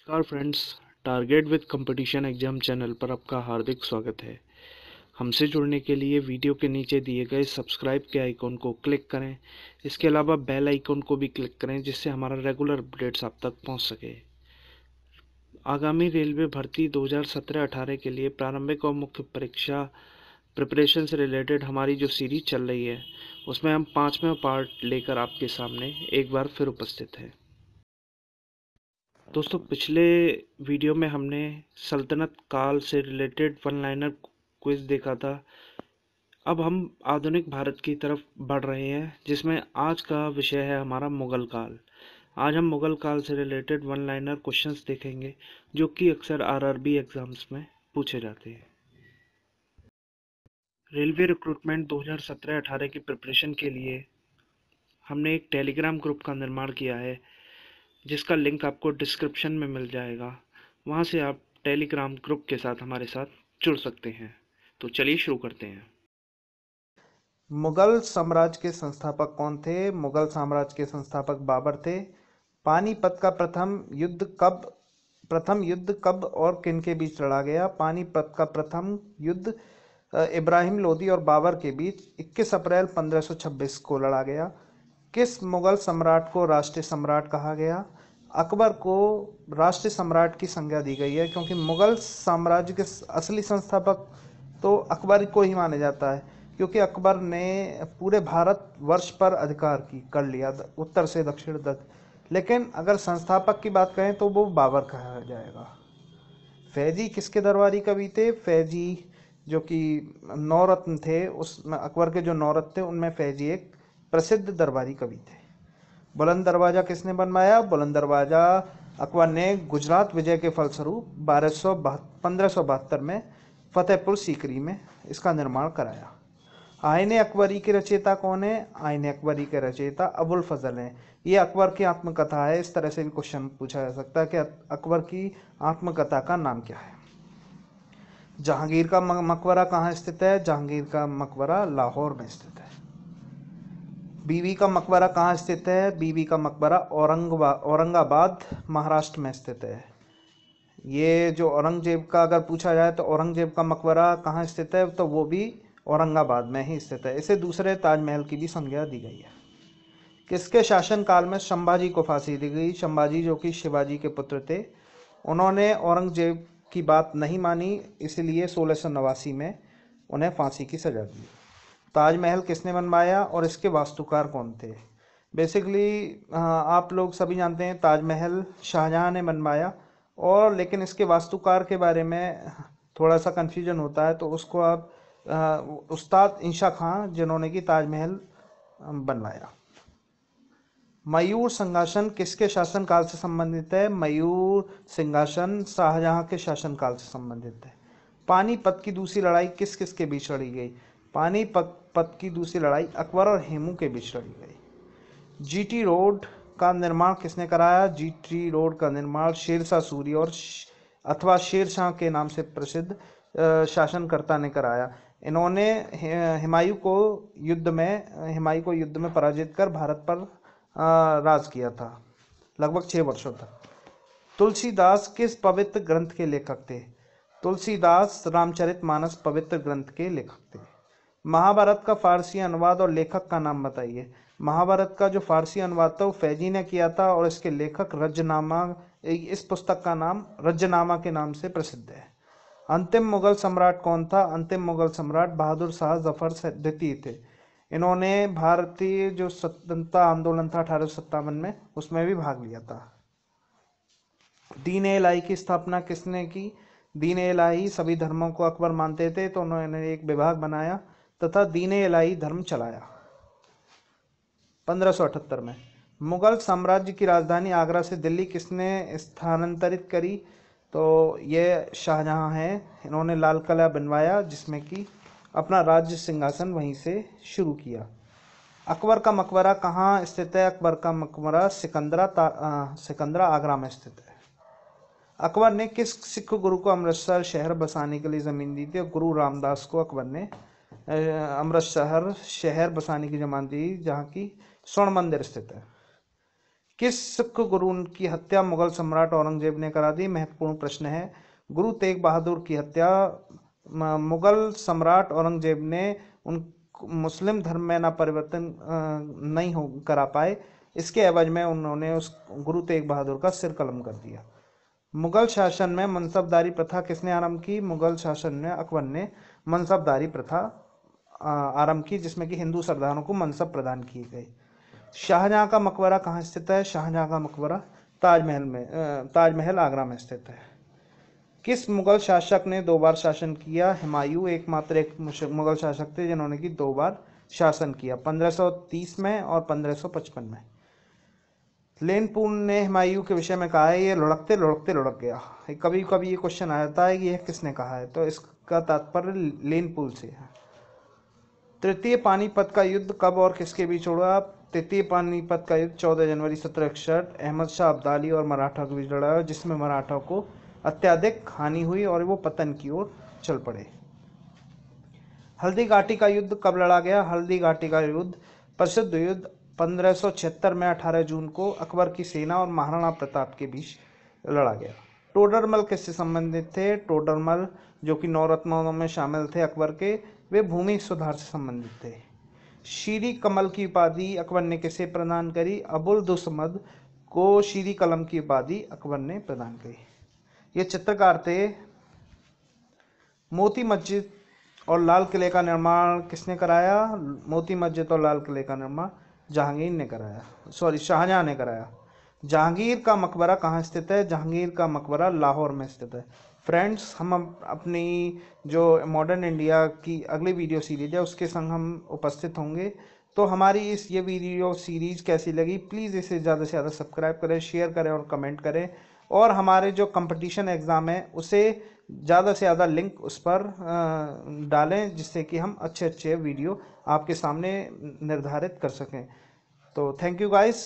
नमस्कार friends. Target with competition exam channel पर आपका हार्दिक स्वागत है। हमसे जुड़ने के लिए वीडियो के नीचे दिए गए सब्सक्राइब के आइकॉन को क्लिक करें। इसके अलावा बेल आइकॉन को भी क्लिक करें जिससे हमारा रेगुलर अपडेट्स आप तक पहुंच सके। आगामी रेलवे भर्ती 2017-18 के लिए प्रारंभिक और मुख्य परीक्षा प्रिपरेशन से रिलेटेड हमारी जो सीरीज चल रही है उसमें हम 5वां पार्ट लेकर आपके सामने एक बार फिर उपस्थित हैं। दोस्तों, पिछले वीडियो में हमने सल्तनत काल से रिलेटेड वन लाइनर क्विज देखा था। अब हम आधुनिक भारत की तरफ बढ़ रहे हैं जिसमें आज का विषय है हमारा मुगल काल। आज हम मुगल काल से रिलेटेड वन लाइनर क्वेश्चंस देखेंगे जो कि अक्सर आरआरबी एग्जाम्स में पूछे जाते हैं। रेलवे रिक्रूटमेंट 2017-18 की प्रिपरेशन के लिए हमने एक टेलीग्राम ग्रुप का निर्माण किया है जिसका लिंक आपको डिस्क्रिप्शन में मिल जाएगा। वहाँ से आप टेलीग्राम ग्रुप के साथ हमारे साथ जुड़ सकते हैं। तो चलिए शुरू करते हैं। मुगल साम्राज्य के संस्थापक कौन थे? मुगल साम्राज्य के संस्थापक बाबर थे। पानीपत का प्रथम युद्ध कब और किन के बीच लड़ा गया? पानीपत का प्रथम युद्ध इब्राहिम लोदी और बाबर के बीच 21 अप्रैल 1526 को लड़ा गया। किस मुगल सम्राट को राष्ट्रीय सम्राट कहा गया? अकबर को राष्ट्रीय सम्राट की संज्ञा दी गई है क्योंकि मुगल साम्राज्य के असली संस्थापक तो अकबर को ही माना जाता है, क्योंकि अकबर ने पूरे भारत वर्ष पर अधिकार कर लिया, उत्तर से दक्षिण तक। लेकिन अगर संस्थापक की बात करें तो वो बाबर कहा जाएगा। फैजी किसके दरबारी कवि थे? फैजी जो कि नौरत्न थे, उसमें अकबर के जो नौरत्न थे उनमें फैजी एक प्रसिद्ध दरबारी कवि थे। बुलंद दरवाजा किसने बनवाया? बुलंद दरवाजा अकबर ने गुजरात विजय के फलस्वरूप 1572 में फतेहपुर सीकरी में इसका निर्माण कराया। आईने अकबरी के रचयिता कौन है? आईने अकबरी के रचयिता अबुल फजल हैं। ये अकबर की आत्मकथा है। इस तरह से भी क्वेश्चन पूछा जा सकता है कि अकबर की आत्मकथा का नाम क्या है। जहांगीर का मकबरा कहाँ स्थित है? जहांगीर का मकबरा लाहौर में स्थित है। बीवी का मकबरा कहाँ स्थित है? बीवी का मकबरा औरंगाबाद महाराष्ट्र में स्थित है। ये जो औरंगजेब का अगर पूछा जाए तो औरंगजेब का मकबरा कहाँ स्थित है, तो वो भी औरंगाबाद में ही स्थित है। इसे दूसरे ताजमहल की भी संज्ञा दी गई है। किसके शासनकाल में संभाजी को फांसी दी गई? संभाजी जो कि शिवाजी के पुत्र थे, उन्होंने औरंगजेब की बात नहीं मानी, इसलिए 1689 में उन्हें फांसी की सजा दी। ताजमहल किसने बनवाया और इसके वास्तुकार कौन थे? बेसिकली आप लोग सभी जानते हैं ताजमहल शाहजहां ने बनवाया, और लेकिन इसके वास्तुकार के बारे में थोड़ा सा कन्फ्यूजन होता है, तो उसको आप उस्ताद इंशा खां जिन्होंने कि ताजमहल बनवाया। मयूर सिंहासन किसके शासनकाल से संबंधित है? मयूर सिंहासन शाहजहां के शासनकाल से संबंधित है। पानीपत की दूसरी लड़ाई किस किस के बीच लड़ी गई? पानीपत की दूसरी लड़ाई अकबर और हेमू के बीच लड़ी गई। जीटी रोड का निर्माण किसने कराया? जीटी रोड का निर्माण शेरशाह सूरी और अथवा शेरशाह के नाम से प्रसिद्ध शासनकर्ता ने कराया। इन्होंने हुमायूं को युद्ध में पराजित कर भारत पर राज किया था लगभग 6 वर्षों तक। तुलसीदास किस पवित्र ग्रंथ के लेखक थे? तुलसीदास रामचरितमानस पवित्र ग्रंथ के लेखक थे। महाभारत का फारसी अनुवाद और लेखक का नाम बताइए। महाभारत का जो फारसी अनुवाद था वो फैजी ने किया था, और इसके लेखक रज्जनामा, इस पुस्तक का नाम रज्जनामा के नाम से प्रसिद्ध है। अंतिम मुगल सम्राट कौन था? अंतिम मुगल सम्राट बहादुर शाह जफर द्वितीय थे। इन्होंने भारतीय जो स्वतंत्रता आंदोलन था 1857 में, उसमें भी भाग लिया था। दीन ए इलाही की स्थापना किसने की? दीन ए इलाही सभी धर्मों को अकबर मानते थे, तो उन्होंने एक विभाग बनाया तथा दीन ए इलाही धर्म चलाया 1578 में। मुगल साम्राज्य की राजधानी आगरा से दिल्ली किसने स्थानांतरित करी? तो ये शाहजहां हैं। इन्होंने लाल किला बनवाया जिसमें कि अपना राज्य सिंहासन वहीं से शुरू किया। अकबर का मकबरा कहाँ स्थित है? अकबर का मकबरा सिकंदरा आगरा में स्थित है। अकबर ने किस सिख गुरु को अमृतसर शहर बसाने के लिए ज़मीन दी थी? गुरु रामदास को अकबर ने अमृतसर शहर बसाने की जमीन दी, जहाँ की स्वर्ण मंदिर स्थित है। किस सिख गुरु की हत्या मुगल सम्राट औरंगजेब ने करा दी? महत्वपूर्ण प्रश्न है। गुरु तेग बहादुर की हत्या मुगल सम्राट औरंगजेब ने उन मुस्लिम धर्म में ना परिवर्तन नहीं हो करा पाए, इसके एवज में उन्होंने उस गुरु तेग बहादुर का सिर कलम कर दिया। मुगल शासन में मनसबदारी प्रथा किसने आरंभ की? मुगल शासन में अकबर ने मनसबदारी प्रथा आरंभ की, जिसमें कि हिंदू सरदारों को मनसब प्रदान किए गए। शाहजहां का मकबरा कहाँ स्थित है? शाहजहां का मकबरा ताजमहल आगरा में स्थित है। किस मुगल शासक ने 2 बार शासन किया? हुमायूं एकमात्र एक मुगल शासक थे जिन्होंने कि 2 बार शासन किया, 1530 में और 1555 में। लेनपूर्ण ने हुमायूं के विषय में कहा है, ये लुढ़कते लुढ़कते लुढ़क गया। कभी कभी ये क्वेश्चन आ जाता है कि यह किसने कहा है, तो इसका तात्पर्य लेनपूर्ण से है। तृतीय पानीपत का युद्ध कब और किसके बीच हुआ? तृतीय पानीपत का युद्ध 14 जनवरी 1761 अहमद शाह अब्दाली और मराठा के बीच लड़ा, जिसमें मराठा को अत्यधिक हानि हुई और वो पतन की ओर चल पड़े। हल्दी घाटी का युद्ध कब लड़ा गया? हल्दी घाटी का युद्ध, प्रसिद्ध युद्ध 1576 में 18 जून को अकबर की सेना और महाराणा प्रताप के बीच लड़ा गया। टोडरमल किससे संबंधित थे? टोडरमल जो कि 9 रत्नों में शामिल थे अकबर के, वे भूमि सुधार से संबंधित थे। शीरी कमल की उपाधि अकबर ने किसे प्रदान करी? अबुल दुस्मद को शीरी कलम की उपाधि अकबर ने प्रदान करी। ये चित्रकार थे। मोती मस्जिद और लाल किले का निर्माण किसने कराया? मोती मस्जिद और लाल किले का निर्माण शाहजहां ने कराया। जहांगीर का मकबरा कहाँ स्थित है? जहांगीर का मकबरा लाहौर में स्थित है। फ्रेंड्स, हम अपनी जो मॉडर्न इंडिया की अगली वीडियो सीरीज है उसके संग हम उपस्थित होंगे। तो हमारी ये वीडियो सीरीज कैसी लगी, प्लीज़ इसे ज़्यादा से ज़्यादा सब्सक्राइब करें, शेयर करें और कमेंट करें। और हमारे जो कंपटीशन एग्ज़ाम है उसे ज़्यादा से ज़्यादा लिंक उस पर डालें, जिससे कि हम अच्छे अच्छे वीडियो आपके सामने निर्धारित कर सकें। तो थैंक यू गाइस।